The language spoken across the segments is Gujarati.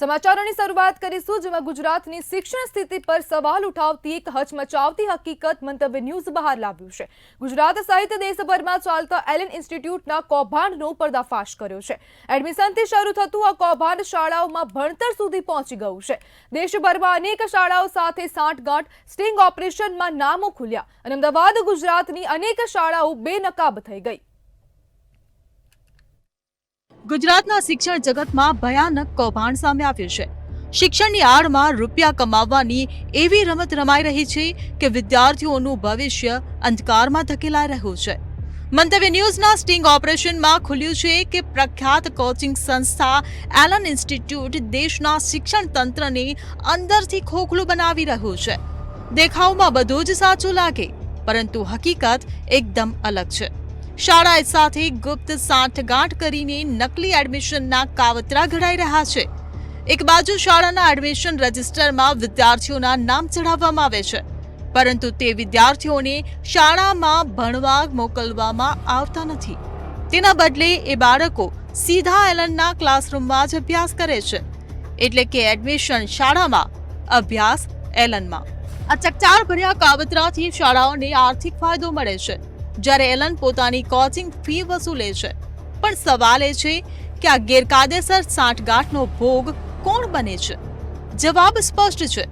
સમાચારોની શરૂઆત કરીશું, જેમાં ગુજરાતની શિક્ષણ સ્થિતિ પર સવાલ ઉઠાવતી એક હચમચાવતી હકીકત મંતવ્ય ન્યૂઝ બહાર લાવ્યું છે। ગુજરાત સહિત દેશભરમાં ચાલતા એલન ઇન્સ્ટિટ્યૂટના કૌભાંડનો પર્દાફાશ કર્યો છે। એડમિશનથી શરૂ થતું આ કૌભાંડ શાળાઓમાં ભણતર સુધી પહોંચી ગયું છે। દેશભરમાં અનેક શાળાઓ સાથે સાંઠગાંઠ સ્ટિંગ ઓપરેશનમાં નામો ખુલ્યા અને અમદાવાદ ગુજરાતની અનેક શાળાઓ બેનકાબ થઈ ગઈ। ગુજરાતના શિક્ષણ જગતમાં ભયાનક કૌભાંડ સામે આવ્યું છે। શિક્ષણની આડમાં રૂપિયા કમાવવાની એવી રમત રમાઈ રહી છે કે વિદ્યાર્થીઓનું ભવિષ્ય અંધકારમાં ધકેલાઈ રહ્યું છે। મંતવ્ય ન્યૂઝના સ્ટિંગ ઓપરેશનમાં ખુલ્યું છે કે પ્રખ્યાત કોચિંગ સંસ્થા એલન ઇન્સ્ટિટ્યૂટ દેશના શિક્ષણ તંત્રને અંદરથી ખોખલું બનાવી રહ્યું છે। દેખાવમાં બધું જ સાચું લાગે, પરંતુ હકીકત એકદમ અલગ છે। શાળા સાથે ગુપ્ત સાંઠગાંઠ કરીને નકલી એડમિશનના કાવતરા ઘડાઈ રહ્યા છે। એક બાજુ શાળાના એડમિશન રજિસ્ટરમાં વિદ્યાર્થીઓના નામ ચઢાવવામાં આવે છે, પરંતુ તે વિદ્યાર્થીઓને શાળામાં ભણવા મોકલવામાં આવતા નથી। તેના બદલે એ બાળકો સીધા એલનના ક્લાસરૂમમાં જ અભ્યાસ કરે છે, એટલે કે એડમિશન શાળામાં, અભ્યાસ એલનમાં। આ ચકચાર ભર્યા કાવતરાથી શાળાઓને આર્થિક ફાયદો મળે છે, જ્યારે એલન પોતાની કોચિંગ ફી વસૂલે છે। પણ સવાલ એ છે કે આ ગેરકાયદેસર સાંઠગાંઠનો ભોગ કોણ બને છે? જવાબ સ્પષ્ટ છે,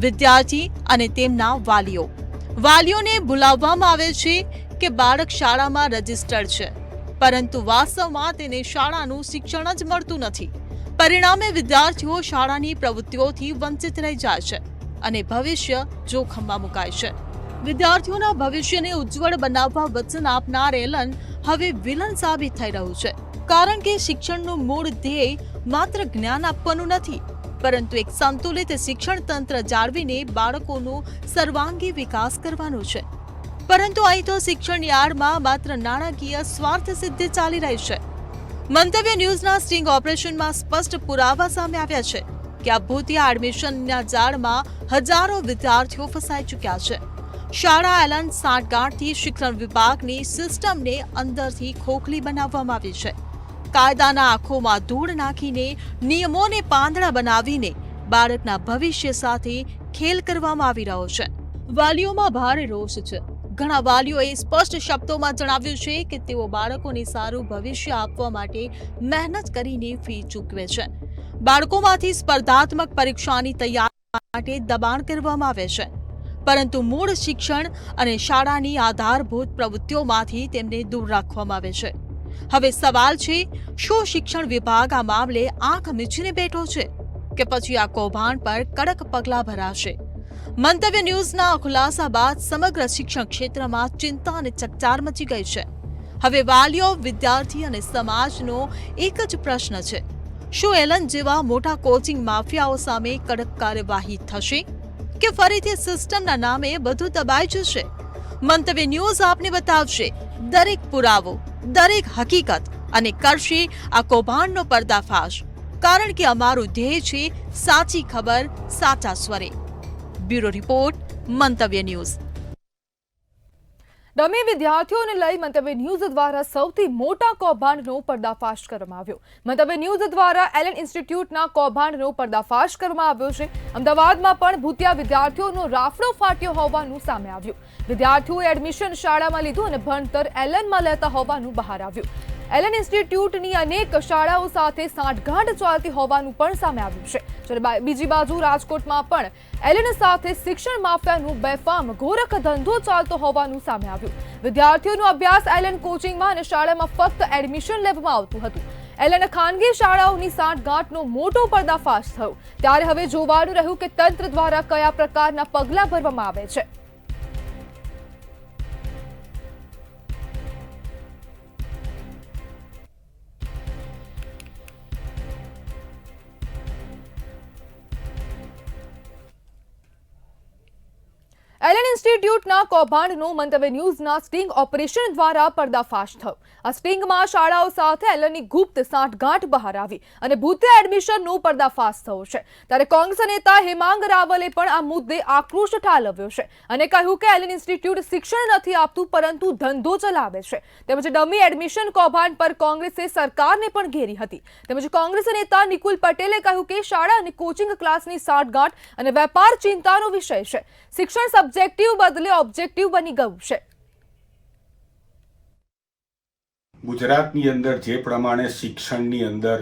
વિદ્યાર્થી અને તેમના વાલીઓ। વાલીઓને બોલાવવામાં આવે છે કે બાળક શાળામાં રજિસ્ટર્ડ છે, પરંતુ વાસ્તવમાં તેને શાળાનું શિક્ષણ જ મળતું નથી। પરિણામે વિદ્યાર્થીઓ શાળાની પ્રવૃત્તિઓથી વંચિત રહી જાય છે અને ભવિષ્ય જોખમમાં મુકાય છે। વિદ્યાર્થીઓના ભવિષ્યને ઉજ્જવળ બનાવવા વચન આપનાર એલન હવે વિલન સાબિત થઈ રહ્યું છે, કારણ કે શિક્ષણનું મૂળ ધ્યેય માત્ર જ્ઞાન આપવાનું નથી, પરંતુ એક સંતુલિત શિક્ષણ તંત્ર જાળવીને બાળકોનો સર્વાંગી વિકાસ કરવાનો છે। પરંતુ અહીં તો શિક્ષણની આડમાં માત્ર નાણાકીય સ્વાર્થ સિદ્ધિ ચાલી રહી છે। મંતવ્ય ન્યૂઝના સ્ટિંગ ઓપરેશનમાં સ્પષ્ટ પુરાવા સામે આવ્યા છે કે આ ભૂતિયા એડમિશનના જાળમાં હજારો વિદ્યાર્થીઓ ફસાઈ ચૂક્યા છે। શાળા એલન સાંઠગાંઠથી શિક્ષણ વિભાગની સિસ્ટમને અંદરથી ખોખલી બનાવવામાં આવી છે। કાયદાના આંખોમાં ધૂળ નાખીને, નિયમોને પાંદડા બનાવીને બાળકના ભવિષ્ય સાથે ખેલ કરવામાં આવી રહ્યો છે। વાલીઓમાં ભારે રોષ છે। ઘણા વાલીઓએ સ્પષ્ટ શબ્દોમાં જણાવ્યું છે કે તેઓ બાળકોને સારું ભવિષ્ય આપવા માટે મહેનત કરીને ફી ચૂકવે છે। બાળકોમાંથી સ્પર્ધાત્મક પરીક્ષાની તૈયારી માટે દબાણ કરવામાં આવે છે, પરંતુ મૂળ શિક્ષણ અને શાળાની આધારભૂત પ્રવૃત્તિઓમાંથી તેમને દૂર રાખવામાં આવે છે। હવે સવાલ છે, શું શિક્ષણ વિભાગ આ મામલે આંખ મીચીને બેઠો છે કે પછી આ કૌભાંડ પર કડક પગલાં ભરાશે? મંતવ્ય ન્યૂઝના ખુલાસા બાદ સમગ્ર શિક્ષણ ક્ષેત્રમાં ચિંતા અને ચકચાર મચી ગઈ છે। હવે વાલીઓ, વિદ્યાર્થી અને સમાજનો એક જ પ્રશ્ન છે, શું એલન જેવા મોટા કોચિંગ માફિયાઓ સામે કડક કાર્યવાહી થશે કે ફરીથી સિસ્ટમના નામે બધું દબાઈ જશે? મંતવ્ય ન્યૂઝ આપને બતાવશે દરેક પુરાવો, દરેક હકીકત અને કરશે આ કૌભાંડનો પર્દાફાશ, કારણ કે અમારું ધ્યેય છે સાચી ખબર સાચા સ્વરે। બ્યુરો રિપોર્ટ, મંતવ્ય ન્યૂઝ। ડમી વિદ્યાર્થીઓને લઈ મંતવ્ય ન્યૂઝ દ્વારા સૌથી મોટા કૌભાંડનો પર્દાફાશ કરવામાં આવ્યો। મંતવ્ય ન્યૂઝ દ્વારા એલન ઇન્સ્ટિટ્યૂટના કૌભાંડનો પર્દાફાશ કરવામાં આવ્યો છે। અમદાવાદમાં પણ ભૂતિયા વિદ્યાર્થીઓનો રાફડો ફાટ્યો હોવાનું સામે આવ્યું। વિદ્યાર્થીઓએ એડમિશન શાળામાં લીધું અને ભણતર એલનમાં લેતા હોવાનું બહાર આવ્યું। એલન ઇન્સ્ટિટ્યૂટની અનેક શાળાઓ સાથે સાંઠગાંઠ ચાલતી હોવાનું પણ સામે આવ્યું છે, જ્યારે બીજી બાજુ રાજકોટમાં પણ એલન સાથે શિક્ષણ માફિયાનું બેફામ ગોરખ ધંધો ચાલતો હોવાનું સામે આવ્યું। વિદ્યાર્થીઓનો અભ્યાસ એલન કોચિંગમાં અને શાળામાં ફક્ત એડમિશન લેવામાં આવતું હતું। એલન ખાનગી શાળાઓની સાંઠગાંઠનો મોટો પર્દાફાશ થયો, ત્યારે હવે જોવાનું રહ્યું કે તંત્ર દ્વારા કયા પ્રકારના પગલાં ભરવામાં આવે છે। એલએન ઇન્સ્ટિટ્યૂટના કૌભાંડનો મંતવ્ય ન્યૂઝના સ્ટિંગ ઓપરેશન દ્વારા પર્દાફાશ થયો. આ સ્ટિંગમાં શાળાઓ સાથે એલએનની ગુપ્ત સાંઠગાંઠ બહાર આવી અને ભૂતિયા એડમિશનનો પર્દાફાશ થયો છે. ત્યારે કોંગ્રેસ નેતા હેમાંગ રાવલે પણ આ મુદ્દે આક્રોશ ઠાલવ્યો છે અને કહ્યું કે એલએન ઇન્સ્ટિટ્યૂટ શિક્ષણ નથી આપતું પરંતુ ધંધો ચલાવે છે. તેમજ ડમી એડમિશન કૌભાંડ પર કોંગ્રેસે સરકારને પણ ઘેરી હતી. તેમજ કોંગ્રેસ નેતા નિકુલ પટેલે કહ્યું કે શાળા અને કોચિંગ ક્લાસની સાંઠગાંઠ અને વેપાર ચિંતાનો વિષય છે. શિક્ષણ સબ્જેક્ટિવ બદલે ઓબ્જેક્ટિવ બની ગયું છે. ગુજરાતની અંદર જે પ્રમાણે શિક્ષણની અંદર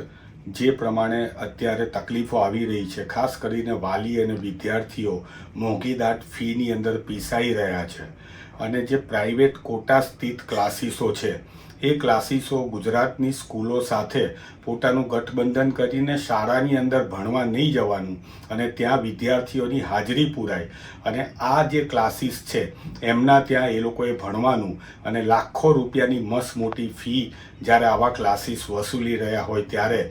જે પ્રમાણે અત્યારે તકલીફો આવી રહી છે, ખાસ કરીને વાલી અને વિદ્યાર્થીઓ મોંઘીદાટ ફીની અંદર પીસાઈ રહ્યા છે અને જે પ્રાઇવેટ કોટા સ્થિત ક્લાસીસો છે એ ક્લાસીસો ગુજરાતની સ્કૂલો સાથે પોતાનું ગઠબંધન કરીને શાળાની અંદર ભણવા નહીં જવાનું અને ત્યાં વિદ્યાર્થીઓની હાજરી પુરાય અને આ જે ક્લાસીસ છે એમના ત્યાં એ લોકોએ ભણવાનું અને લાખો રૂપિયાની મસ્ત મોટી ફી જ્યારે આવા ક્લાસીસ વસૂલી રહ્યા હોય ત્યારે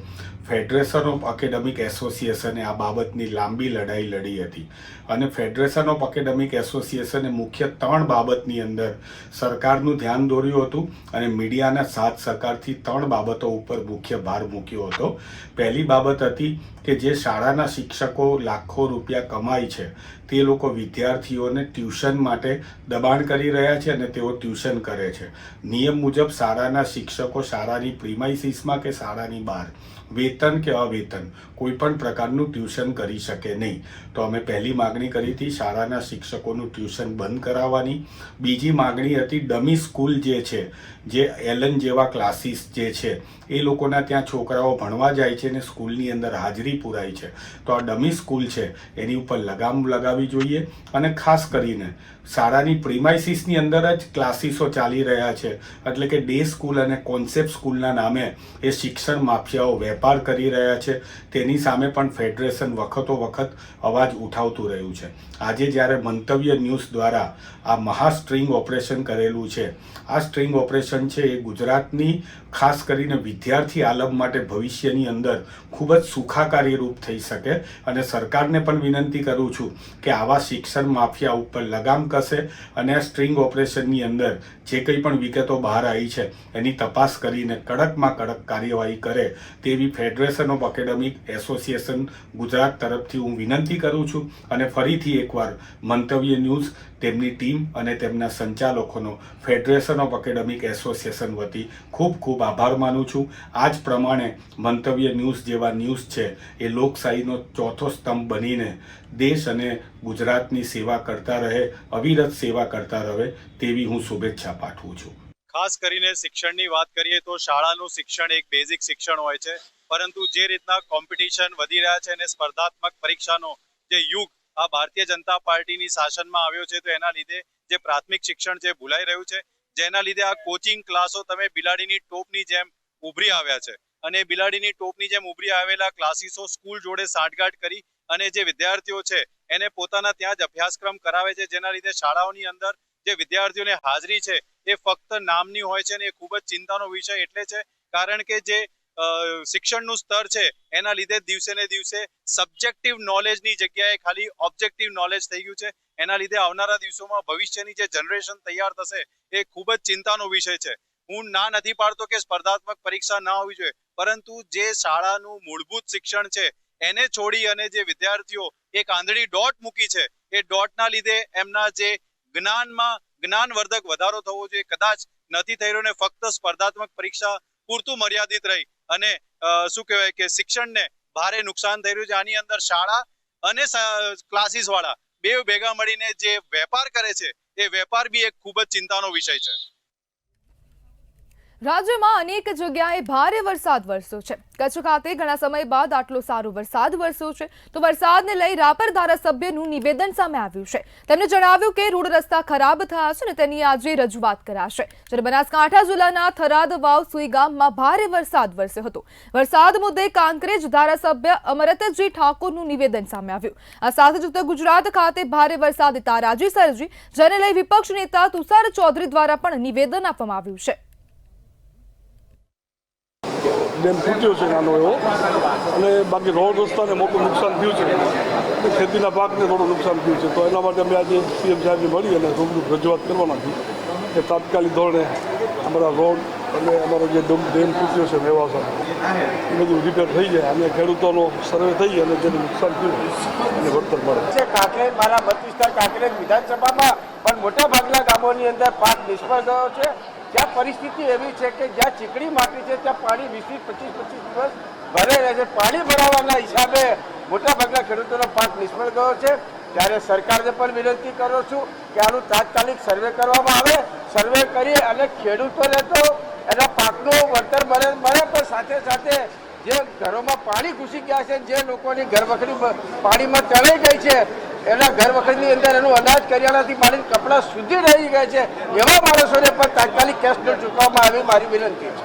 ફેડરેશન ઓફ એકેડેમિક એસોસિએશને આ બાબતની લાંબી લડાઈ લડી હતી અને ફેડરેશન ઓફ એકેડેમિક એસોસિએશને મુખ્ય 3 બાબતની અંદર સરકારનું ધ્યાન દોર્યું હતું અને મીડિયાના સાથ સહકારથી 3 બાબતો ઉપર મુખ્ય ભાર મૂક્યો હતો. પહેલી બાબત હતી કે જે શાળાના શિક્ષકો લાખો રૂપિયા કમાય છે તે લોકો વિદ્યાર્થીઓને ટ્યુશન માટે દબાણ કરી રહ્યા છે અને તેઓ ટ્યુશન કરે છે. નિયમ મુજબ શાળાના શિક્ષકો શાળાની પ્રિમાઇસીસમાં કે શાળાની બહાર વેતન કે અવેતન કોઈ પણ પ્રકારનું ટ્યુશન કરી શકે નહીં. તો અમે પહેલી માગણી કરી હતી શાળાના શિક્ષકોનું ટ્યુશન બંધ કરાવવાની. બીજી માગણી હતી ડમી સ્કૂલ જે છે, જે એલએન જેવા ક્લાસીસ જે છે એ લોકોના ત્યાં છોકરાઓ ભણવા જાય છે અને સ્કૂલની અંદર હાજરી પુરાય છે, તો આ ડમી સ્કૂલ છે એની ઉપર લગામ લગાવવી જોઈએ અને ખાસ કરીને શાળાની પ્રિમાઇસીસની અંદર જ ક્લાસીસો ચાલી રહ્યા છે એટલે કે ડે સ્કૂલ અને કોન્સેપ્ટ સ્કૂલના નામે એ શિક્ષણ માફિયાઓ વેપાર કરી રહ્યા છે. તેની સામે પણ ફેડરેશન વખતો વખત અવાજ ઉઠાવતું રહ્યું છે. આજે જ્યારે મંતવ્ય ન્યૂઝ દ્વારા આ મહા સ્ટ્રિંગ ઓપરેશન કરેલું છે, આ સ્ટ્રિંગ ઓપરેશન છે એ ગુજરાતની ખાસ કરીને વિદ્યાર્થી આલમ માટે ભવિષ્યની અંદર ખૂબ જ સુખાકારી રૂપ થઈ શકે અને સરકારને પણ વિનંતી કરું છું કે આવા શિક્ષણ માફિયા ઉપર લગામ કસે અને આ સ્ટ્રિંગ ઓપરેશનની અંદર જે કંઈ પણ વિગતો બહાર આવી છે એની તપાસ કરીને કડકમાં કડક કાર્યવાહી કરે તેવી federation of academic association Gujarat તરફથી હું વિનંતી કરું છું અને ફરીથી એકવાર મંતવ્ય ન્યૂઝ તેમની ટીમ અને તેમના સંચાલકોનો ફેડરેશન ઓફ એકેડેમિક એસોસિએશન વતી ખૂબ ખૂબ આભાર માનું છું. આ જ પ્રમાણે મંતવ્ય ન્યૂઝ જેવા ન્યૂઝ છે એ લોકશાહીનો ચોથો સ્તંભ બનીને દેશ અને ગુજરાતની સેવા કરતા રહે, અવિરત સેવા કરતા રહે તેવી હું શુભેચ્છા પાઠવું છું. ખાસ કરીને શિક્ષણની વાત કરીએ તો શાળાનું શિક્ષણ એક બેઝિક શિક્ષણ હોય છે, પરંતુ જે રીતના કોમ્પિટિશન વધી રહ્યા છે અને સ્પર્ધાત્મક પરીક્ષાનો જે યુગ આ ભારતીય જનતા પાર્ટીની શાસનમાં આવ્યો છે તો એના લીધે જે પ્રાથમિક શિક્ષણ છે ભૂલાઈ રહ્યું છે, જેના લીધે આ કોચિંગ ક્લાસો તમે બિલાડીની ટોપની જેમ ઉભરી આવ્યા છે અને બિલાડીની ટોપની જેમ ઉભરી આવેલા ક્લાસીસો સ્કૂલ જોડે સાંઠગાંઠ કરી અને જે વિદ્યાર્થીઓ છે એને પોતાના ત્યાં જ અભ્યાસક્રમ કરાવે છે, જેના લીધે શાળાઓની અંદર જે વિદ્યાર્થીઓને હાજરી છે એ ફક્ત નામની હોય છે અને એ ખૂબ જ ચિંતાનો વિષય એટલે છે કારણ કે જે શિક્ષણનું સ્તર છે એના લીધે દિવસે ને દિવસે સબ્જેક્ટિવ નોલેજની જગ્યાએ ખાલી ઓબ્જેક્ટિવ નોલેજ થઈ ગયું છે. એના લીધે આવનારા દિવસોમાં ભવિષ્યની જે જનરેશન તૈયાર થશે એ ખૂબ જ ચિંતાનો વિષય છે. હું ના નથી પાડતો કે સ્પર્ધાત્મક પરીક્ષા ના હોવી જોઈએ, પરંતુ જે શાળાનું મૂળભૂત શિક્ષણ છે એને છોડી અને જે વિદ્યાર્થીઓ એક આંધળી ડોટ મૂકી છે એ ડોટના લીધે એમના જે જ્ઞાનવર્ધક વધારો થવો જોઈએ કદાચ નથી થઈ રહ્યો ને ફક્ત સ્પર્ધાત્મક પરીક્ષા પૂરતું મર્યાદિત રહી અને શું કહેવાય કે શિક્ષણને ભારે નુકસાન થઈ રહ્યું છે. આની અંદર શાળા અને ક્લાસીસ વાળા બે ભેગા મળીને જે વેપાર કરે છે એ વેપાર બી એક ખૂબ જ ચિંતાનો વિષય છે. રાજ્યમાં અનેક જગ્યાએ ભારે વરસાદ વરસ્યો છે. કચ્છ ખાતે ઘણા સમય બાદ આટલો સારો વરસાદ વરસ્યો છે તો વરસાદને લઈ રાપર ધારાસભ્યનું નિવેદન સામે આવ્યું છે. તેમણે જણાવ્યું કે રોડ રસ્તા ખરાબ થયા છે અને તેની આજે રજૂઆત કરાશે. જ્યારે બનાસકાંઠા જિલ્લાના થરાદ વાવ સુઈ ગામમાં ભારે વરસાદ વરસ્યો હતો. વરસાદ મુદ્દે કાંકરેજ ધારાસભ્ય અમરતજી ઠાકોરનું નિવેદન સામે આવ્યું. આ સાથે જ ઉત્તર ગુજરાત ખાતે ભારે વરસાદે તારાજી સર્જી, જેને લઈ વિપક્ષ નેતા તુષાર ચૌધરી દ્વારા પણ નિવેદન આપવામાં આવ્યું છે. ડેમ તૂટ્યો છે નાનો એવો, અને બાકી રોડ રસ્તાને મોટું નુકસાન થયું છે, અને ખેતીના પાકને થોડું નુકસાન થયું છે. તો એના માટે અમે આજે સીએમ સાહેબને મળી અને રૂબરૂ રજૂઆત કરવાના છીએ કે તાત્કાલિક ધોરણે અમારા રોડ અને અમારો જે ડેમ તૂટ્યો છે મેવાસા એ બધું રિપેર થઈ જાય અને ખેડૂતોનો સર્વે થઈ જાય અને જેને નુકસાન થયું એને વળતર મળે. કાંકરેજ, મારા મત વિસ્તાર કાંકરેજ વિધાનસભામાં પણ મોટાભાગના ગામોની અંદર પાક નિષ્ફળ ગયો છે. જ્યાં પરિસ્થિતિ એવી છે કે જ્યાં ચીકણી માટી છે ત્યાં પાણી 20-25 દિવસ ભરે રહે છે. પાણી ભરાવાના હિસાબે મોટાભાગના ખેડૂતોનો પાક નિષ્ફળ ગયો છે. ત્યારે સરકારને પણ વિનંતી કરું છું કે આનું તાત્કાલિક સર્વે કરવામાં આવે. સર્વે કરી અને ખેડૂતોને તો એના પાકનું વળતર મળે, પણ સાથે સાથે જે ઘરોમાં પાણી ઘૂસી ગયા છે, જે લોકોની ઘરવખરી પાણીમાં તણાઈ ગઈ છે, એના ઘરવખરીની અંદર એનું અનાજ કરિયાણાથી માંડીને કપડાં સુધી રહી ગયા છે, એવા માણસોને પણ તાત્કાલિક કેશ દંડ ચૂકવવામાં આવે મારી વિનંતી છે.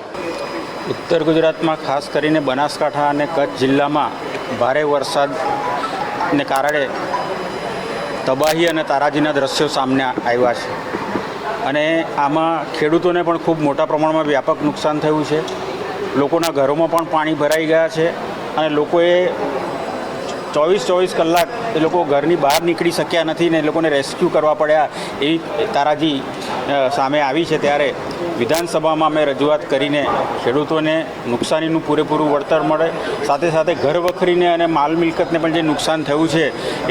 ઉત્તર ગુજરાતમાં ખાસ કરીને બનાસકાંઠા અને કચ્છ જિલ્લામાં ભારે વરસાદને કારણે તબાહી અને તારાજીના દ્રશ્યો સામે આવ્યા છે, અને આમાં ખેડૂતોને પણ ખૂબ મોટા પ્રમાણમાં વ્યાપક નુકસાન થયું છે. લોકોના ઘરોમાં પણ પાણી ભરાઈ ગયા છે, અને લોકોએ 24 કલાક એ લોકો ઘરની બહાર નીકળી શક્યા નથી ને એ લોકોને રેસ્ક્યુ કરવા પડ્યા એવી તારાજી સામે આવી છે. ત્યારે વિધાનસભામાં અમે રજૂઆત કરીને ખેડૂતોને નુકસાનીનું પૂરેપૂરું વળતર મળે, સાથે સાથે ઘર વખરીને અને માલ મિલકતને પણ જે નુકસાન થયું છે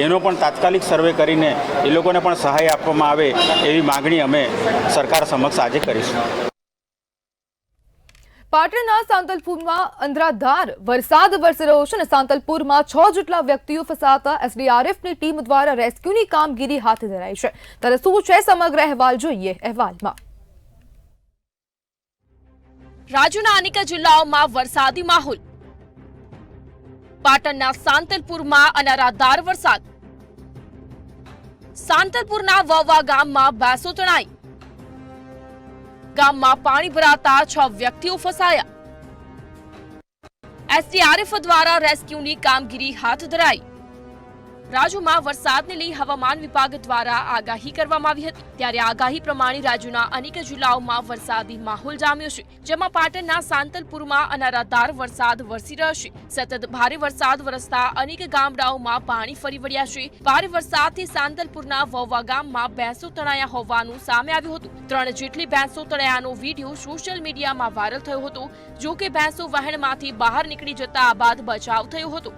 એનો પણ તાત્કાલિક સર્વે કરીને એ લોકોને પણ સહાય આપવામાં આવે એવી માગણી અમે સરકાર સમક્ષ આજે કરીશું. પાટણના સાંતલપુરમાં અંધરાધાર વરસાદ વરસી રહ્યો છે અને સાંતલપુરમાં 6 જેટલા વ્યક્તિઓ ફસાતા એસડીઆરએફની ટીમ દ્વારા રેસ્ક્યુની કામગીરી હાથ ધરાઈ છે. ત્યારે શું છે સમગ્ર અહેવાલ, જોઈએ અહેવાલમાં. રાજ્યના અનેક જિલ્લાઓમાં વરસાદી માહોલ. પાટણના સાંતલપુરમાં અનરાધાર વરસાદ. સાંતલપુરના વવા ગામમાં ભેંસો તણાઈ. ગામમાં પાણી ભરાતા 6 વ્યક્તિઓ ફસાયા. એસડીઆરએફ દ્વારા રેસ્ક્યુની કામગીરી હાથ ધરાઈ. રાજ્યમાં વરસાદને લઈ હવામાન વિભાગ દ્વારા આગાહી કરવામાં આવી હતી. ત્યારે આગાહી પ્રમાણે રાજ્યના અનેક જિલ્લાઓમાં વરસાદી માહોલ જામ્યો છે, જેમાં પાટણના સાંતલપુરમાં અનરાધાર વરસાદ વરસી રહ્યો છે. સતત ભારે વરસાદ વરસતા અનેક ગામડાઓમાં પાણી ફરી વળ્યા છે. ભારે વરસાદથી સાંતલપુરના વવા ગામમાં ભેંસો તણાયા હોવાનું સામે આવ્યું હતું. 3 જેટલી ભેંસો તણાયાનો વિડીયો સોશિયલ મીડિયામાં વાયરલ થયો હતો. જો કે ભેંસો વહેણમાંથી બહાર નીકળી જતા આ બાદ બચાવ થયો હતો.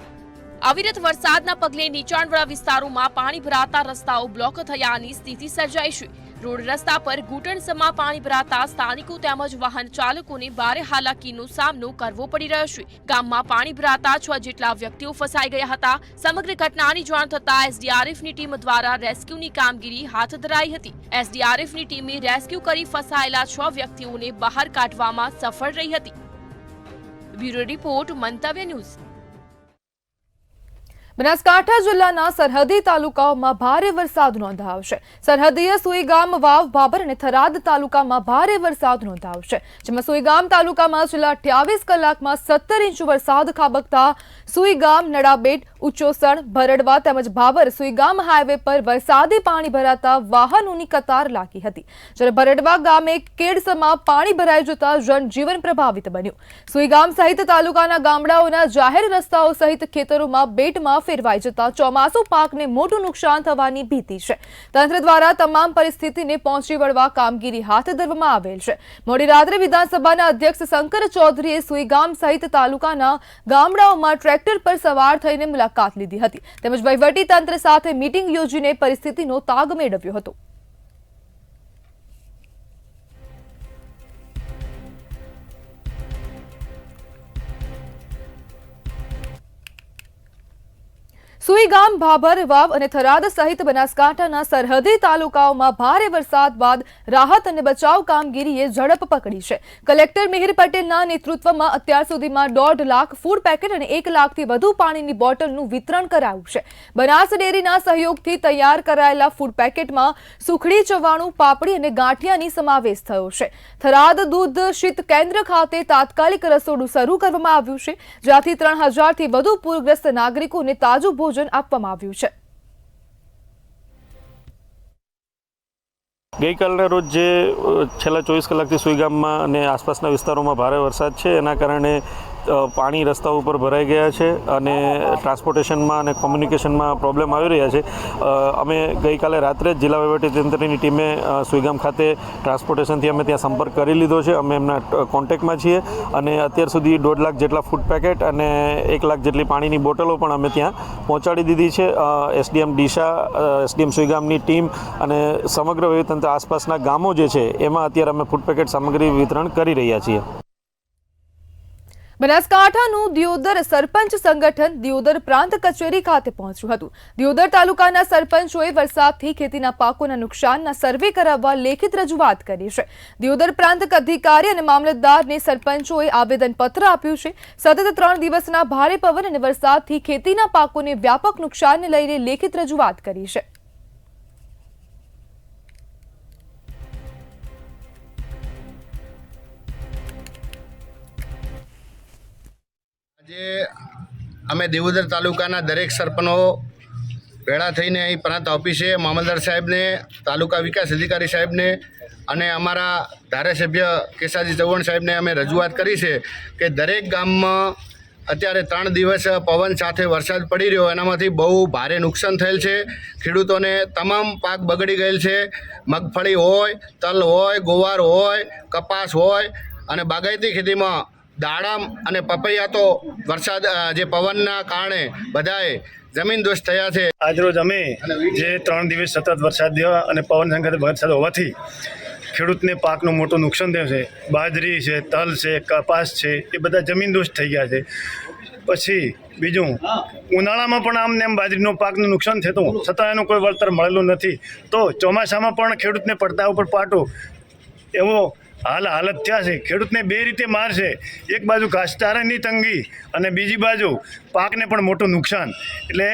અવિરત વરસાદના પગલે નીચાણવાળા વિસ્તારોમાં પાણી ભરાતા રસ્તાઓ બ્લોક થયાની સ્થિતિ સર્જાઈ છે. રોડ રસ્તા પર ઘૂંટણસમાં પાણી ભરાતા સ્થાનિકો તેમજ વાહન ચાલકોને ભારે હાલાકીનો સામનો કરવો પડી રહ્યો છે. ગામમાં પાણી ભરાતા 6 જેટલા વ્યક્તિઓ ફસાઈ ગયા હતા. સમગ્ર ઘટનાની જાણ થતાં એસડીઆરએફની ટીમ દ્વારા રેસ્ક્યુની કામગીરી હાથ ધરાઈ હતી. એસડીઆરએફની ટીમે રેસ્ક્યુ કરી ફસાયેલા 6 વ્યક્તિઓને બહાર કાઢવામાં સફળ રહી હતી. બ્યુરો રિપોર્ટ, મંતવ્ય ન્યૂઝ. બનાસકાંઠા જિલ્લાના સરહદી તાલુકાઓમાં ભારે વરસાદ નોંધાયો છે. સરહદીય સુઈગામ, વાવ, ભાભર અને થરાદ તાલુકામાં ભારે વરસાદ નોંધાયો છે, જેમાં સુઈગામ તાલુકામાં છેલ્લા 28 કલાકમાં 17 ઇંચ વરસાદ ખાબકતા સુઈગામ, નડાબેટ, ઉચ્ચોસણ, ભરડવા તેમજ ભાભર સુઈગામ હાઈવે પર વરસાદી પાણી ભરાતા વાહનોની કતાર લાગી હતી. જ્યારે ભરડવા ગામે કેડસમાં પાણી ભરાઈ જતા જનજીવન પ્રભાવિત બન્યું. સુઈગામ સહિત તાલુકાના ગામડાઓના જાહેર રસ્તાઓ સહિત ખેતરોમાં બેટમાં ફેરવાઈ જતા ચોમાસુ પાકને મોટું નુકસાન થવાની ભીતિ છે. તંત્ર દ્વારા તમામ પરિસ્થિતિને પહોંચી વળવા કામગીરી હાથ ધરવામાં આવેલ છે. મોડી રાત્રે વિધાનસભાના અધ્યક્ષ શંકર ચૌધરીએ સુઈગામ સહિત તાલુકાના ગામડાઓમાં ટ્રેક્ટર પર સવાર થઈને મુલાકાત લીધી હતી, તેમજ વહીવટી તંત્ર સાથે મીટિંગ યોજીને પરિસ્થિતિનો તાગ મેળવ્યો હતો. સુઈગામ, ભાભર, વાવ અને થરાદ સહિત બનાસકાંઠાના સરહદી તાલુકાઓમાં ભારે વરસાદ બાદ રાહત અને બચાવ કામગીરીએ ઝડપ પકડી છે. કલેક્ટર મિહિર પટેલના નેતૃત્વમાં અત્યાર સુધીમાં 1.5 લાખ ફૂડ પેકેટ અને 1 લાખથી વધુ પાણીની બોટલનું વિતરણ કરાયું છે. બનાસ ડેરીના સહયોગથી તૈયાર કરાયેલા ફૂડ પેકેટમાં સુખડી, ચવાણું, પાપડી અને ગાંઠિયાની સમાવેશ થયો છે. થરાદ દૂધ શીત કેન્દ્ર ખાતે તાત્કાલિક રસોડું શરૂ કરવામાં આવ્યું છે, જ્યાંથી 3000થી વધુ પૂરગ્રસ્ત નાગરિકોને તાજું ભોજન આપવામાં આવ્યું છે. ગઈકાલના રોજ જે છેલ્લા 24 કલાકથી સુઈગામમાં અને આસપાસના વિસ્તારોમાં ભારે વરસાદ છે, એના કારણે પાણી રસ્તા ઉપર ભરાઈ ગયા છે અને ટ્રાન્સપોર્ટેશનમાં અને કોમ્યુનિકેશનમાં પ્રોબ્લેમ આવી રહ્યા છે. અમે ગઈકાલે રાત્રે જ જિલ્લા વહીવટીતંત્રની ટીમે સુઈગામ ખાતે ટ્રાન્સપોર્ટેશનથી અમે ત્યાં સંપર્ક કરી લીધો છે. અમે એમના કોન્ટેક્ટમાં છીએ અને અત્યાર સુધી 1.5 લાખ જેટલા ફૂડ પેકેટ અને 1 લાખ જેટલી પાણીની બોટલો પણ અમે ત્યાં પહોંચાડી દીધી છે. એસડીએમ ડીસા, એસડીએમ સુઈગામની ટીમ અને સમગ્ર વહીવટીતંત્ર આસપાસના ગામો જે છે એમાં અત્યારે અમે ફૂડ પેકેટ સામગ્રી વિતરણ કરી રહ્યા છીએ. બનાસકાંઠાનું દિયોદર સરપંચ સંગઠન દિયોદર પ્રાંત કચેરી ખાતે પહોંચ્યું હતું. દિયોદર તાલુકાના સરપંચોએ વરસાદથી ખેતીના પાકોના નુકસાનના સર્વે કરાવવા લેખિત રજૂઆત કરી છે. દિયોદર પ્રાંત અધિકારી અને મામલતદારને સરપંચોએ આવેદનપત્ર આપ્યું છે. સતત 3 દિવસના ભારે પવન અને વરસાદથી ખેતીના પાકોને વ્યાપક નુકસાનને લઈને લેખિત રજૂઆત કરી છે. આજે અમે દિયોદર તાલુકાના દરેક સરપંચો ભેળા થઈને અહીં પ્રાંત ઓફિસે મામલતદાર સાહેબને, તાલુકા વિકાસ અધિકારી સાહેબને અને અમારા ધારાસભ્ય કેસાજી ચૌહાણ સાહેબને અમે રજૂઆત કરી છે કે દરેક ગામમાં અત્યારે 3 દિવસ પવન સાથે વરસાદ પડી રહ્યો, એનામાંથી બહુ ભારે નુકસાન થયેલ છે. ખેડૂતોને તમામ પાક બગડી ગયેલ છે. મગફળી હોય, તલ હોય, ગોવાર હોય, કપાસ હોય અને બાગાયતી ખેતીમાં દાડમ અને પપૈયા તો વરસાદ જે પવનના કારણે બધાએ જમીનદોસ્ત થયા છે. આજરોજ અમે જે 3 દિવસ સતત વરસાદ થયો અને પવન સંગાથે વરસાદ હોવાથી ખેડૂતને પાકનું મોટું નુકસાન થયું છે. બાજરી છે, તલ છે, કપાસ છે, એ બધા જમીનદોસ્ત થઈ ગયા છે. પછી બીજું ઉનાળામાં પણ આમને એમ બાજરીનો પાકનું નુકસાન થતું છતાં એનું કોઈ વળતર મળેલું નથી. તો ચોમાસામાં પણ ખેડૂતને પડતા ઉપર પાટું એવો હાલત થયા છે. ખેડૂતને 2 રીતે માર છે. એક બાજુ ઘાસચારાની તંગી અને બીજી બાજુ પાકને પણ મોટું નુકસાન. એટલે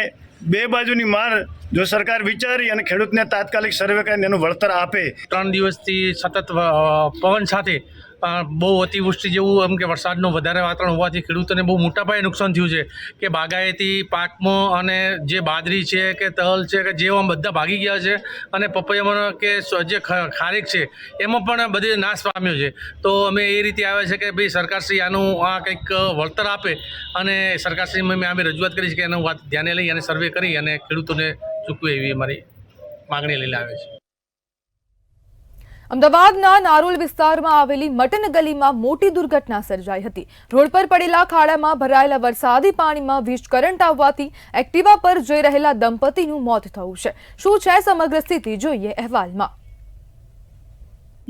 2 બાજુની માર જો સરકાર વિચારી અને ખેડૂતને તાત્કાલિક સર્વે કરીને એનું વળતર આપે. 3 દિવસથી સતત પવન સાથે બહુ અતિવૃષ્ટિ જેવું એમ કે વરસાદનું વધારે વાતાવરણ હોવાથી ખેડૂતોને બહુ મોટા પાયે નુકસાન થયું છે કે બાગાયતી પાકમાં અને જે બાજરી છે કે તલ છે કે જેવા બધા ભાગી ગયા છે અને પપૈયામાં કે જે ખારેક છે એમાં પણ બધે નાશ પામ્યો છે. તો અમે એ રીતે આવ્યા છે કે ભાઈ સરકારશ્રી આનું આ કંઈક વળતર આપે અને સરકારશ્રીમાં અમે રજૂઆત કરી છે કે એનું વાત ધ્યાને લઈ અને સર્વે કરી અને ખેડૂતોને ચૂકવે એવી અમારી માગણી લઈને આવે છે. અમદાવાદના નારોલ વિસ્તારમાં આવેલી મટન ગલીમાં મોટી દુર્ઘટના સર્જાઈ હતી. રોડ પર પડેલા ખાડામાં ભરાયેલા વરસાદી પાણીમાં વીજ કરંટ આવવાથી એક્ટિવા પર જઈ રહેલા દંપતીનું મોત થયું છે. શું છે સમગ્ર સ્થિતિ, જોઈએ અહેવાલમાં.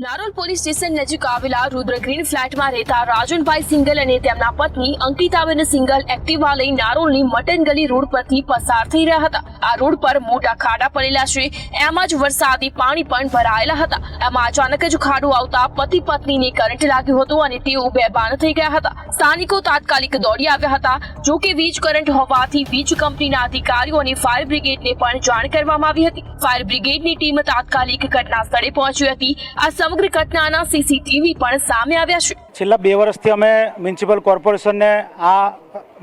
નારોલ પોલીસ સ્ટેશન નજીક આવેલા રુદ્ર ગ્રીન ફ્લેટમાં રહેતા રાજનભાઈ સિંગલ અને તેમના પત્ની અંકિતાબેન સિંગલ એક્ટિવા લઈ નારોલની મટન ગલી રોડ પરથી પસાર થઈ રહ્યા હતા. આ રોડ પર મોટા ખાડા પડેલા છે. એમાં જ વરસાદી પાણી પણ ભરાયેલા હતા. એમાં અચાનક જ ખાડો આવતા પતિ પત્નીને કરંટ લાગ્યો હતો અને તેઓ બેભાન થઈ ગયા હતા. સ્થાનિકો તાત્કાલિક દોડી આવ્યા હતા. જો કે વીજ કરંટ હોવાથી વીજ કંપનીના અધિકારીઓ અને ફાયર બ્રિગેડને પણ જાણ કરવામાં આવી હતી. ફાયર બ્રિગેડની ટીમ તાત્કાલિક ઘટના સ્થળે પહોંચી હતી. આ સમગ્ર ઘટનાના સીસીટીવી પણ સામે આવ્યા છે. છેલ્લા 2 વર્ષથી અમે મ્યુનિસિપલ કોર્પોરેશનને આ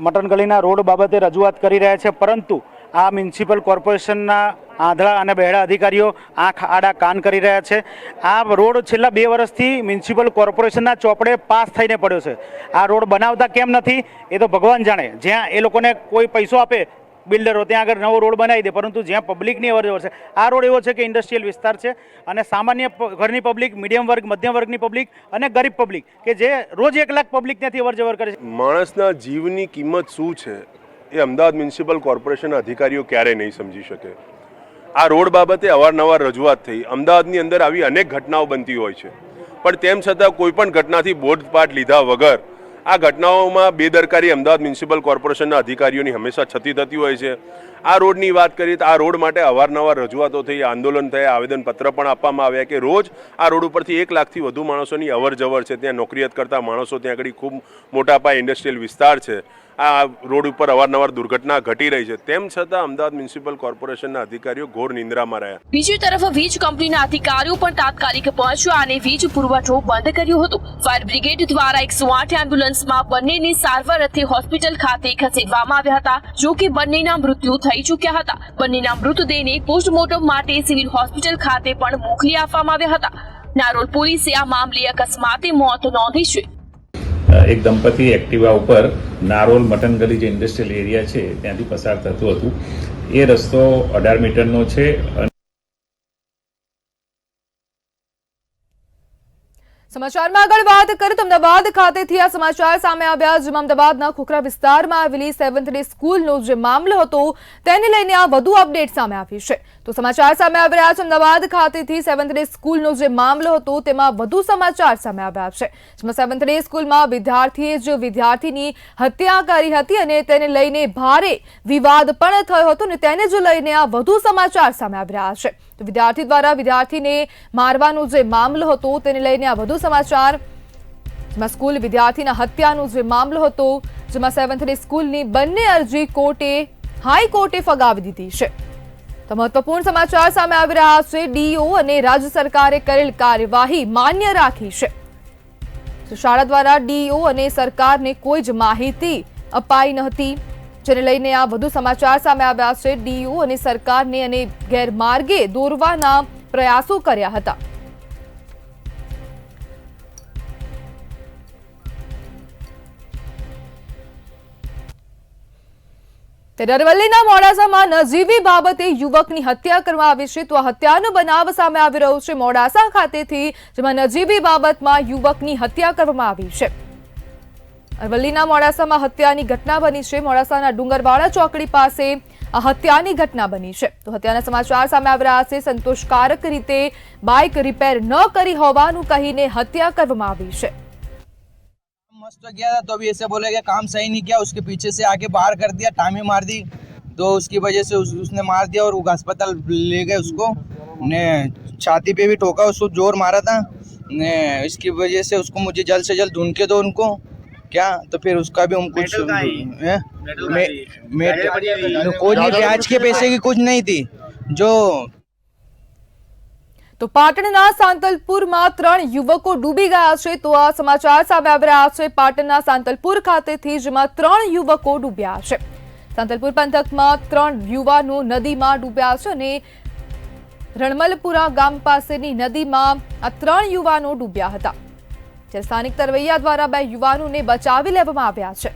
મટન ગલીના રોડ બાબતે રજૂઆત કરી રહ્યા છે, પરંતુ આ મ્યુનિસિપલ કોર્પોરેશનના આંધળા અને બહેડા અધિકારીઓ આંખ આડા કાન કરી રહ્યા છે. આ રોડ છેલ્લા 2 વર્ષથી મ્યુનિસિપલ કોર્પોરેશનના ચોપડે પાસ થઈને પડ્યો છે. આ રોડ બનાવતા કેમ નથી એ તો ભગવાન જાણે. જ્યાં એ લોકોને કોઈ પૈસો આપે બિલ્ડરો ત્યાં આગળ નવો રોડ બનાવી દે, પરંતુ જ્યાં પબ્લિકની અવરજવર છે, આ રોડ એવો છે કે ઇન્ડસ્ટ્રીયલ વિસ્તાર છે અને સામાન્ય ઘરની પબ્લિક, મીડિયમ વર્ગ, મધ્યમ વર્ગની પબ્લિક અને ગરીબ પબ્લિક કે જે રોજ 1 લાખ પબ્લિક ત્યાંથી અવરજવર કરે છે. માણસના જીવની કિંમત શું છે એ અમદાવાદ મ્યુનિસિપલ કોર્પોરેશનના અધિકારીઓ ક્યારેય નહીં સમજી શકે. આ રોડ બાબતે અવારનવાર રજૂઆત થઈ. અમદાવાદની અંદર આવી અનેક ઘટનાઓ બનતી હોય છે, પણ તેમ છતાં કોઈ પણ ઘટનાથી બોધપાઠ લીધા વગર આ ઘટનાઓમાં બેદરકારી અમદાવાદ મ્યુનિસિપલ કોર્પોરેશનના અધિકારીઓની હંમેશા છતી થતી હોય છે. આ રોડની વાત કરીએ તો આ રોડ માટે અવારનવાર રજૂઆતો થઈ, આંદોલન થયા, આવેદનપત્ર પણ આપવામાં આવ્યા કે રોજ આ રોડ ઉપરથી 1 લાખથી વધુ માણસોની અવરજવર છે. ત્યાં નોકરિયાત કરતા માણસો, ત્યાં આગળ ખૂબ મોટા પાયે ઇન્ડસ્ટ્રીયલ વિસ્તાર છે. આ રોડ ઉપર અવારનવાર દુર્ઘટના ઘટી રહી છે. તેમ છતાં અમદાવાદ મ્યુનિસિપલ કોર્પોરેશનના અધિકારીઓ ઘોર નિંદ્રામાં રહ્યા. બીજી તરફ વીજ કંપનીના અધિકારીઓ પણ તાત્કાલિક પહોંચ્યા અને વીજ પુરવઠો બંધ કર્યો હતો. ફાયર બ્રિગેડ દ્વારા 108 એમ્બ્યુલન્સમાં બંનેને સારવાર અર્થે હોસ્પિટલ ખાતે ખસેડવામાં આવ્યા હતા. જો કે બંનેના મૃત્યુ થઈ ચૂક્યા હતા. બંનેના મૃતદેહને પોસ્ટમોર્ટમ માટે સિવિલ હોસ્પિટલ ખાતે પણ મોકલી આપવામાં આવ્યા હતા. નારોલ પોલીસે આ મામલે અકસ્માતે મોત નોંધી છે. એક દંપતી એક્ટિવા ઉપર નારોલ મટન ગલી જે ઇન્ડસ્ટ્રીયલ એરિયા છે ત્યાંથી પસાર થતું હતું. એ રસ્તો 18 મીટરનો છે. સમાચારમાં આગળ વાત કરીએ તો અમદાવાદ ખાતેથી આ સમાચાર સામે આવ્યા, જેમાં અમદાવાદના ખોખરા વિસ્તારમાં આવેલી 7th ડે સ્કૂલનો જે મામલો હતો તેને લઈને આ વધુ અપડેટ સામે આવી છે. તો સમાચાર સામે આવી રહ્યા છે અમદાવાદ ખાતેથી 7th ડે સ્કૂલનો જે મામલો હતો તેમાં વધુ સમાચાર સામે આવ્યા છે, જેમાં 7th ડે સ્કૂલમાં વિદ્યાર્થીએ જ વિદ્યાર્થીની હત્યા કરી હતી અને તેને લઈને ભારે વિવાદ પણ થયો હતો અને તેને જ લઈને આ વધુ સમાચાર સામે આવી રહ્યા છે. તો વિદ્યાર્થી દ્વારા વિદ્યાર્થીને મારવાનો જે મામલો હતો તેને લઈને આ વધુ સમાચાર, જેમાં સ્કૂલ વિદ્યાર્થીના હત્યાનો જે મામલો હતો, જેમાં 7th ડે સ્કૂલની બંને અરજી હાઈકોર્ટે ફગાવી દીધી છે. તો મહત્વપૂર્ણ સમાચાર સામે આવી રહ્યા છે. ડીઓ અને રાજ્ય સરકારે કરેલ કાર્યવાહી માન્ય રાખી છે. શાળા દ્વારા ડીઓ અને સરકારને કોઈ જ માહિતી અપાઈ ન હતી, જેને લઈને આ વધુ સમાચાર સામે આવ્યા છે. ડીઓ અને સરકારને અને ગેરમાર્ગે દોરવાના પ્રયાસો કર્યા હતા. અરવલ્લીના મોડાસામાં નજીવી બાબતે યુવકની હત્યા કરવામાં આવી છે. તો આ હત્યાનો બનાવ સામે આવી રહ્યો છે મોડાસા ખાતેથી, જેમાં નજીવી બાબતમાં યુવકની હત્યા કરવામાં આવી છે. અરવલ્લીના મોડાસામાં હત્યાની ઘટના બની છે. મોડાસાના ડુંગરવાડા ચોકડી પાસે આ હત્યાની ઘટના બની છે. તો હત્યાના સમાચાર સામે આવી રહ્યા છે. સંતોષકારક રીતે બાઇક રિપેર ન કરી હોવાનું કહીને હત્યા કરવામાં આવી છે. मस्त गया था तो अभी ऐसे बोले कि काम सही नहीं किया, उसके पीछे से आके बाहर कर दिया, टामे मार दी, तो उसकी वजह से उसने मार दिया और अस्पताल ले गए उसको, ने छाती पे भी ठोका, उसको जोर मारा था ने, इसकी वजह से उसको मुझे जल्द से जल्द ढूंढ के दो उनको क्या, तो फिर उसका भी हम कुछ कोई नहीं, ब्याज के पैसे की कुछ नहीं थी जो. તો પાટણના સાંતલપુરમાં 3 યુવકો ડૂબી ગયા છે. તો આ સમાચાર સામે આવી રહ્યા છે પાટણના સાંતલપુર ખાતેથી, જેમાં 3 યુવકો ડૂબ્યા છે. સાંતલપુર પંથકમાં 3 યુવાનો નદીમાં ડૂબ્યા છે અને રણમલપુરા ગામ પાસેની નદીમાં આ 3 યુવાનો ડૂબ્યા હતા. જ્યારે સ્થાનિક તરવૈયા દ્વારા 2 યુવાનોને બચાવી લેવામાં આવ્યા છે.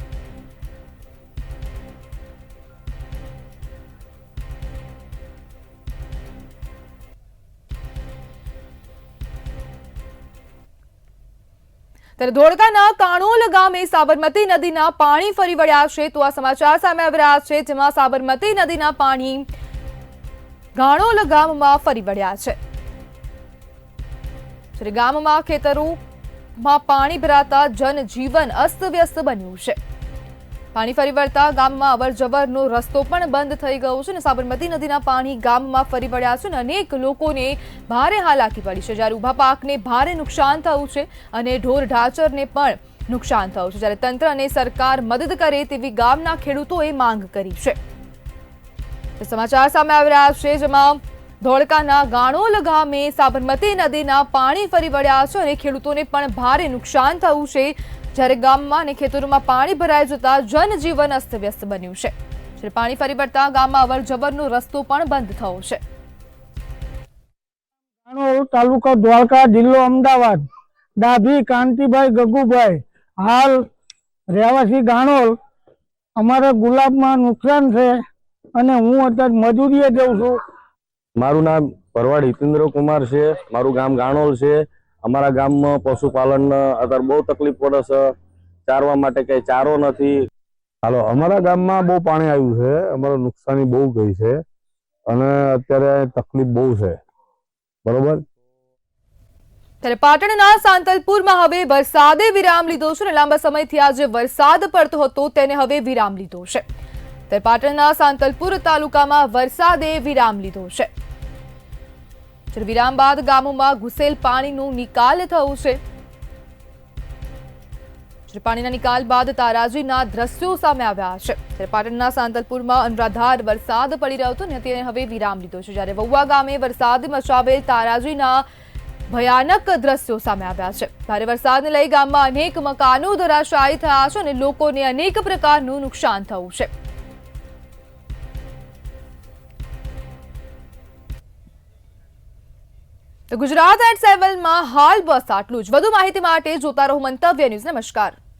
ત્યારે ધોળકાના કાણોલ ગામે સાબરમતી નદીના પાણી ફરી વળ્યા છે. તો આ સમાચાર સામે આવી રહ્યા છે, જેમાં સાબરમતી નદીના પાણી કાણોલ ગામમાં ફરી વળ્યા છે. જ્યારે ગામમાં ખેતરોમાં પાણી ભરાતા જનજીવન અસ્તવ્યસ્ત બન્યું છે. પાણી ફરી વળતા ગામમાં અવરજવરનો રસ્તો પણ બંધ થઈ ગયો છે અને સાબરમતી નદીના પાણી ગામમાં ફરી વળ્યા છે અને અનેક લોકોને ભારે હાલાકી પડી છે. જ્યારે ઊભા પાકને ભારે નુકસાન થયું છે અને ઢોર ઢાંચરને પણ નુકસાન થયું છે. જ્યારે તંત્ર અને સરકાર મદદ કરે તેવી ગામના ખેડૂતોએ માંગ કરી છે. સમાચાર સામે આવી રહ્યા છે, જેમાં ધોળકાના ગાણોલ ગામે સાબરમતી નદીના પાણી ફરી વળ્યા છે અને ખેડૂતોને પણ ભારે નુકસાન થયું છે. જ્યારે ગામમાં અને ખેતરોમાં પાણી ભરાઈ જતા જનજીવન અસ્તવ્યસ્ત બન્યું છે. જ્યારે પાણી ફરી વળતા ગામમાં અવરજવરનો રસ્તો પણ બંધ થયો છે. તાલુકો દ્વારકા, જિલ્લો અમદાવાદ. ડાભી કાંતિભાઈ ગગુભાઈ, હાલ રહેવાસી ગાણોલ. અમારે ગુલાબમાં નુકસાન છે અને હું અત્યારે મજૂરીએ જઉં છું. મારું નામ ભરવાડ હિતેન્દ્ર કુમાર છે. મારું ગામ ગાણોલ છે. અમારા ગામમાં પશુપાલન અત્યારે બહુ તકલીફ પડે છે. ચારવા માટે કઈ ચારો નથી. હાલો, અમારા ગામમાં બહુ પાણી આવ્યું છે. અમારે નુકસાની બહુ ગઈ છે અને અત્યારે તકલીફ બહુ છે. બરોબર. ત્યારે પાટણના સાંતલપુરમાં હવે વરસાદે વિરામ લીધો છે અને લાંબા સમયથી આ જે વરસાદ પડતો હતો તેને હવે વિરામ લીધો છે. ત્યારે પાટણના સાંતલપુર તાલુકામાં વરસાદે વિરામ લીધો છે. વિરામ બાદ ગામોમાં ઘૂસેલ પાણીનું નિકાલ થયું છે. પાણીના નિકાલ બાદ તારાજીના દ્રશ્યો સામે આવ્યા છે. ત્યારે પાટણના સાંતલપુરમાં અનરાધાર વરસાદ પડી રહ્યો હતો અને તેને હવે વિરામ લીધો છે. જ્યારે વહુવા ગામે વરસાદ મચાવેલ તારાજીના ભયાનક દ્રશ્યો સામે આવ્યા છે. ભારે વરસાદને લઈ ગામમાં અનેક મકાનો ધરાશાયી થયા છે અને લોકોને અનેક પ્રકારનું નુકસાન થયું છે. ગુજરાત@7 માં હાલ બસ આટલું જ. વધુ માહિતી માટે જોતા રહો મંતવ્ય ન્યૂઝ. નમસ્કાર.